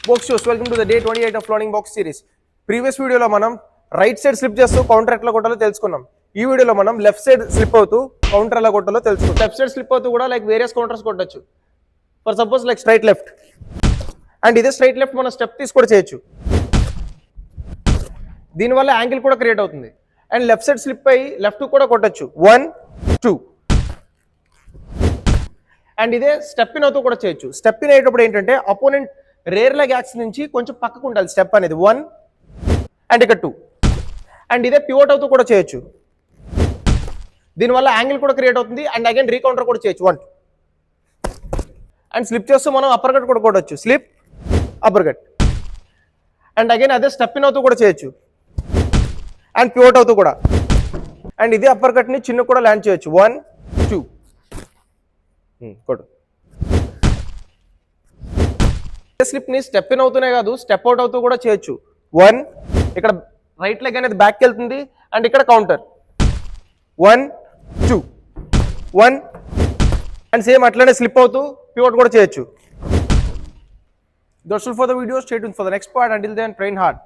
Box shows welcome to the day 28 of learning box series. Previous వీడియోలో మనం right side slip చేస్తూ counter ఎట్లా కొట్టాలో తెలుసుకున్నాం. ఈ వీడియోలో మనం లెఫ్ట్ సైడ్ స్లిప్ అవుతూ కౌంటర్ ఎలా కొట్టాలో తెలుసుకుంటాం. లెఫ్ట్ సైడ్ స్లిప్ అవుతూ కూడా లైక్ వేరియస్ కౌంటర్స్ కొట్టచ్చు. For suppose like straight left, and ఇదే స్ట్రైట్ లెఫ్ట్ మనం స్టెప్ తీసి కూడా చేయొచ్చు. దీనివల్ల యాంగిల్ కూడా క్రియేట్ అవుతుంది. అండ్ లెఫ్ట్ సైడ్ స్లిప్ అయ్యి లెఫ్ట్ కూడా కొట్టచ్చు. 1 2. అండ్ ఇదే స్టెప్ ఇన్ అవుతూ కూడా చేయొచ్చు. స్టెప్ ఇన్ అయ్యేటప్పుడు ఏంటంటే అపోనెంట్ రేర్ లెగ్ యాక్స్ నుంచి కొంచెం పక్కకు ఉండాలి స్టెప్ అనేది. 1 అండ్ ఇక్కడ 2. అండ్ ఇదే పివోట్ అవుతూ కూడా చేయొచ్చు. దీనివల్ల యాంగిల్ కూడా క్రియేట్ అవుతుంది. అండ్ అగైన్ రీకౌంటర్ కూడా చేయొచ్చు. 1 అండ్ స్లిప్ చేస్తూ మనం అప్పర్ కట్ కూడా కొట్టచ్చు. Slip upper cut. And again అదే స్టెప్ ఇన్ అవుతూ కూడా చేయొచ్చు. అండ్ పివోట్ అవుతూ కూడా. అండ్ ఇదే అప్పర్ కట్ ని చిన్న కూడా ల్యాండ్ చేయొచ్చు. 1 2 కొట్టు. స్లిప్ ని స్టెప్ ఇన్ అవుతూనే కాదు స్టెప్ అవుట్ అవుతూ కూడా చేయొచ్చు. 1 ఇక్కడ రైట్ లెగ్ అనేది బ్యాక్ వెళ్తుంది. అండ్ ఇక్కడ కౌంటర్ 1 2 1 అండ్ సేమ్ అట్లనే స్లిప్ అవుతూ పివోట్ కూడా చేయొచ్చు. That's all for the video. Stay tuned for the next part. Until then train hard.